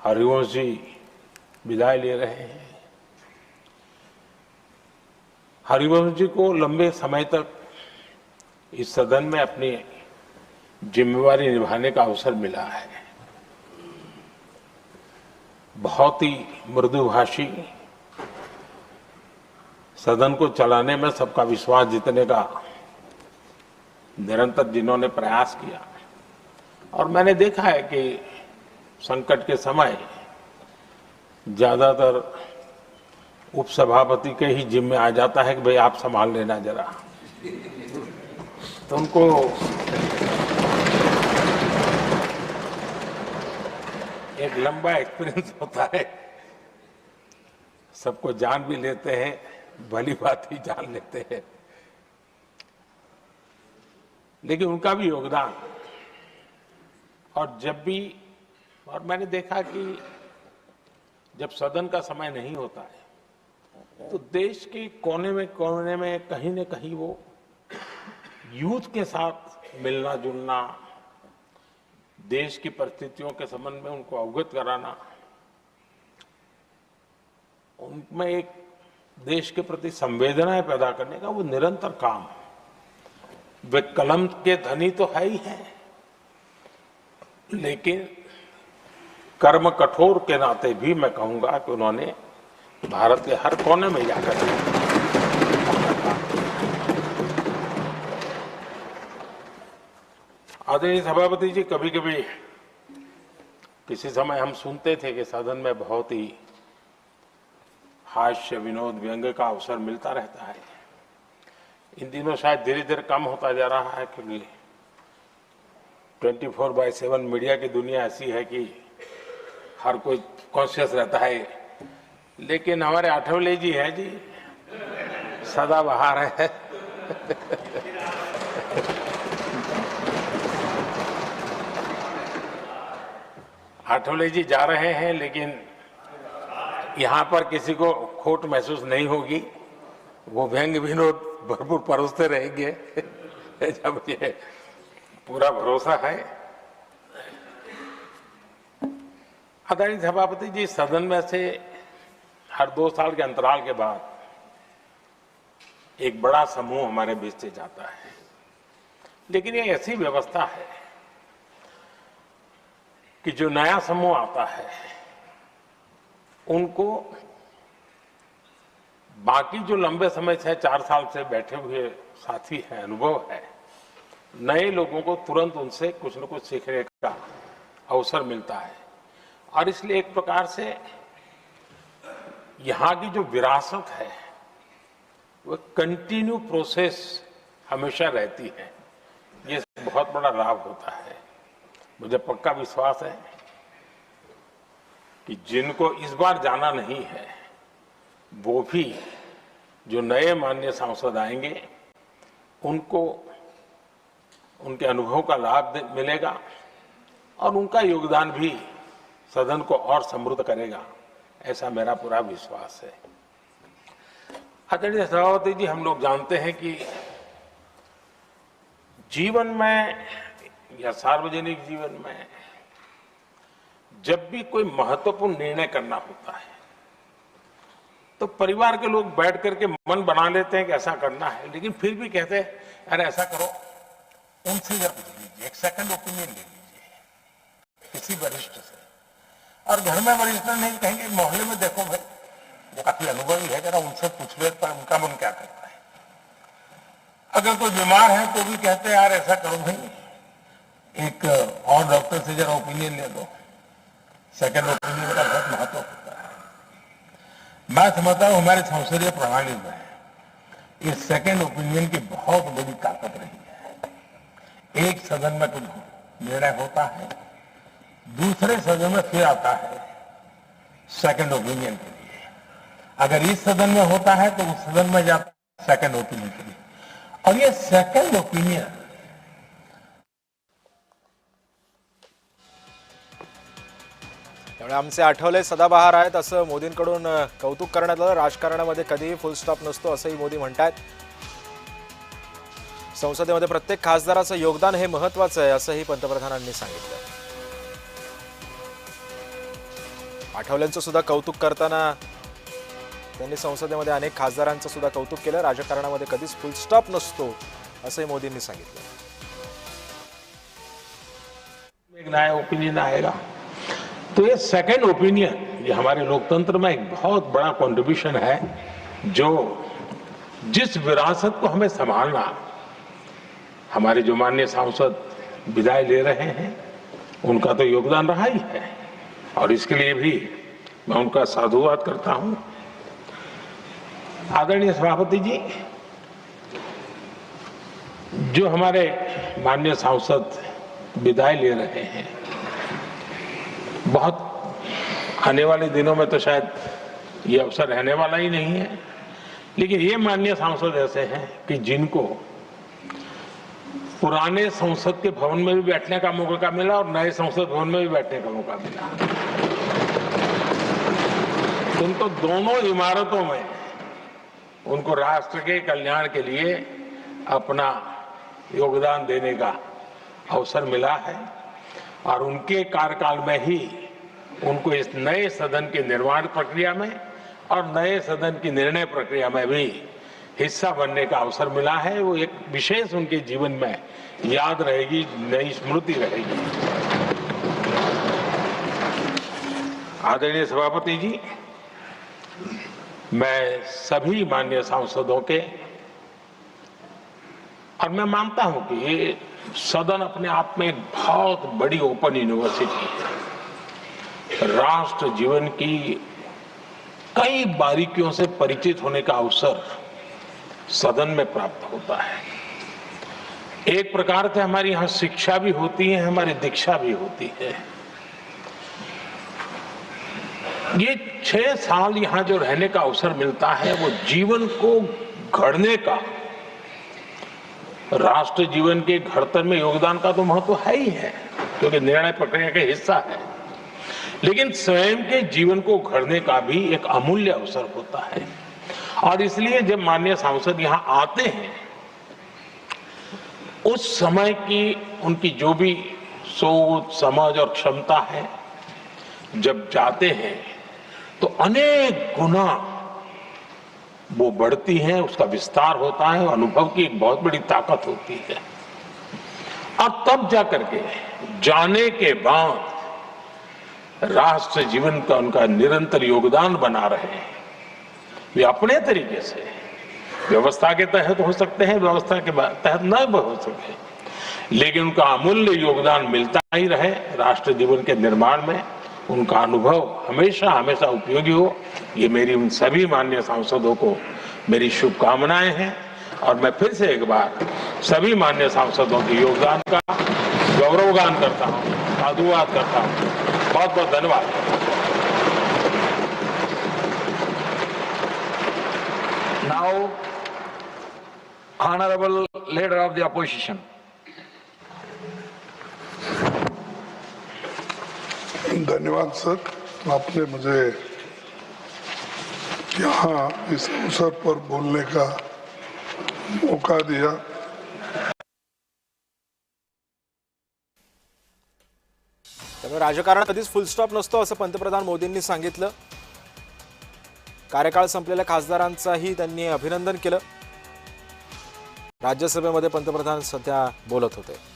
हरिवंश जी विदाई ले रहे हैं। हरिवंश जी को लंबे समय तक इस सदन में अपनी जिम्मेवारी निभाने का अवसर मिला है। बहुत ही मृदुभाषी, सदन को चलाने में सबका विश्वास जीतने का निरंतर जिन्होंने प्रयास किया, और मैंने देखा है कि संकट के समय ज्यादातर उपसभापति के ही जिम्मे आ जाता है कि भाई आप संभाल लेना जरा, तो उनको एक लंबा एक्सपीरियंस होता है, सबको जान भी लेते हैं, भली बात ही जान लेते हैं। लेकिन उनका भी योगदान, और जब भी, और मैंने देखा कि जब सदन का समय नहीं होता है तो देश के कोने में कहीं न कहीं वो यूथ के साथ मिलना जुलना, देश की परिस्थितियों के संबंध में उनको अवगत कराना, उनमें एक देश के प्रति संवेदनाएं पैदा करने का वो निरंतर काम। वे कलम के धनी तो है ही हैं, लेकिन कर्म कठोर के नाते भी मैं कहूंगा कि उन्होंने भारत के हर कोने में जाकर आदरणीय सभापति जी, कभी कभी किसी समय हम सुनते थे कि सदन में बहुत ही हास्य विनोद व्यंग्य का अवसर मिलता रहता है। इन दिनों शायद धीरे धीरे कम होता जा रहा है, क्योंकि 24/7 मीडिया की दुनिया ऐसी है कि हर कोई कॉन्शियस रहता है। लेकिन हमारे आठवले जी हैं जी, सदाबहार है। आठवले जी जा रहे हैं, लेकिन यहाँ पर किसी को खोट महसूस नहीं होगी, वो व्यंग्य विनोद भरपूर परोसते रहेंगे। जब ये पूरा भरोसा है। आदरणीय सभापति जी, सदन में से हर 2 साल के अंतराल के बाद एक बड़ा समूह हमारे बीच से जाता है, लेकिन ये ऐसी व्यवस्था है कि जो नया समूह आता है उनको बाकी जो लंबे समय से 4 साल से बैठे हुए साथी हैं, अनुभव है, नए लोगों को तुरंत उनसे कुछ न कुछ सीखने का अवसर मिलता है। और इसलिए एक प्रकार से यहाँ की जो विरासत है वो कंटिन्यू प्रोसेस हमेशा रहती है। ये बहुत बड़ा लाभ होता है। मुझे पक्का विश्वास है कि जिनको इस बार जाना नहीं है वो भी, जो नए माननीय सांसद आएंगे, उनको उनके अनुभव का लाभ मिलेगा और उनका योगदान भी सदन को और समृद्ध करेगा, ऐसा मेरा पूरा विश्वास है। आदरणीय सभापति जी, हम लोग जानते हैं कि जीवन में या सार्वजनिक जीवन में जब भी कोई महत्वपूर्ण निर्णय करना होता है तो परिवार के लोग बैठ करके मन बना लेते हैं कि ऐसा करना है, लेकिन फिर भी कहते हैं अरे ऐसा करो, उनसे जरा पूछ लीजिए, एक सेकंड ओपिनियन ले लीजिए किसी वरिष्ठ से। और घर में वरिष्ठ नहीं कहेंगे, मोहल्ले में देखो भाई वो काफी अनुभवी है, जरा उनसे पूछ लो पर उनका मन क्या करता है। अगर कोई बीमार है तो भी कहते हैं यार ऐसा करो भाई, एक और डॉक्टर से जरा ओपिनियन ले लो। सेकंड ओपिनियन का बहुत महत्व होता है। मैं समझता हूं हमारे संसदीय प्रणाली में इस सेकंड ओपिनियन की बहुत बड़ी ताकत रही है। एक सदन में कुछ निर्णय होता है, दूसरे सदन में फिर आता है सेकंड ओपिनियन के लिए। अगर इस सदन में होता है तो उस सदन में जाता है सेकंड ओपिनियन के लिए। और ये सेकंड ओपिनियन त्यामुळे आमचे आठवले सदाबहार आहेत असं मोदींकडून कौतुक करण्यात आलं। राजकारणामध्ये कधीही फुल स्टॉप नसतो असंही मोदी म्हणतात। संसदेमध्ये प्रत्येक खासदाराचं योगदान हे महत्त्वाचं आहे असंही पंतप्रधानांनी सांगितलं। आठवल्यांचं सुद्धा कौतुक करताना त्यांनी संसदेमध्ये अनेक खासदारांचं सुद्धा कौतुक केलं. राजकारणामध्ये कधीच फुल स्टॉप नसतो असंही मोदींनी सांगितलं. एक नया ओपिनियन आएगा तो ये सेकंड ओपिनियन, ये हमारे लोकतंत्र में एक बहुत बड़ा कंट्रीब्यूशन है, जो जिस विरासत को हमें संभालना, हमारे जो माननीय सांसद विदाई ले रहे हैं उनका तो योगदान रहा ही है, और इसके लिए भी मैं उनका साधुवाद करता हूं. आदरणीय सभापति जी, जो हमारे माननीय सांसद विदाई ले रहे हैं, बहुत आने वाले दिनों में तो शायद ये अवसर रहने वाला ही नहीं है, लेकिन ये माननीय सांसद ऐसे हैं कि जिनको पुराने संसद के भवन में भी बैठने का मौका मिला और नए संसद भवन में भी बैठने का मौका मिला. उनको दोनों इमारतों में उनको राष्ट्र के कल्याण के लिए अपना योगदान देने का अवसर मिला है, और उनके कार्यकाल में ही उनको इस नए सदन के निर्माण प्रक्रिया में और नए सदन की निर्णय प्रक्रिया में भी हिस्सा बनने का अवसर मिला है. वो एक विशेष उनके जीवन में याद रहेगी, नई स्मृति रहेगी. आदरणीय सभापति जी, मैं सभी माननीय सांसदों के, और मैं मानता हूं कि ये सदन अपने आप में एक बहुत बड़ी ओपन यूनिवर्सिटी है. राष्ट्र जीवन की कई बारीकियों से परिचित होने का अवसर सदन में प्राप्त होता है. एक प्रकार से हमारी यहाँ शिक्षा भी होती है, हमारी दीक्षा भी होती है. ये 6 साल यहाँ जो रहने का अवसर मिलता है, वो जीवन को गढ़ने का, राष्ट्र जीवन के घड़तर में योगदान का तो महत्व है ही है, क्योंकि निर्णय प्रक्रिया का हिस्सा है, लेकिन स्वयं के जीवन को गढ़ने का भी एक अमूल्य अवसर होता है. और इसलिए जब माननीय सांसद यहाँ आते हैं, उस समय की उनकी जो भी सोच, समझ और क्षमता है, जब जाते हैं तो अनेक गुना वो बढ़ती है, उसका विस्तार होता है, अनुभव की एक बहुत बड़ी ताकत होती है. और तब जाकर के जाने के बाद राष्ट्र जीवन का उनका निरंतर योगदान बना रहे हैं. वे अपने तरीके से व्यवस्था के तहत हो सकते हैं, व्यवस्था के तहत न हो सके, लेकिन उनका अमूल्य योगदान मिलता ही रहे राष्ट्र जीवन के निर्माण में. उनका अनुभव हमेशा हमेशा उपयोगी हो, ये मेरी उन सभी माननीय सांसदों को मेरी शुभकामनाएं हैं. और मैं फिर से एक बार सभी माननीय सांसदों के योगदान का गौरवगान करता हूं, साधुवाद करता हूं. बहुत बहुत धन्यवाद. Now, Honorable Leader of the Opposition. धन्यवाद सर, आपने मुझे यहाँ इस अवसर पर बोलने का मौका दिया. त्यामुळे राजकारण कधीच फुल स्टॉप नसतो असं पंतप्रधान मोदींनी सांगितलं. कार्यकाळ संपलेल्या खासदारांचाही त्यांनी अभिनंदन केलं. राज्यसभेमध्ये पंतप्रधान सध्या बोलत होते.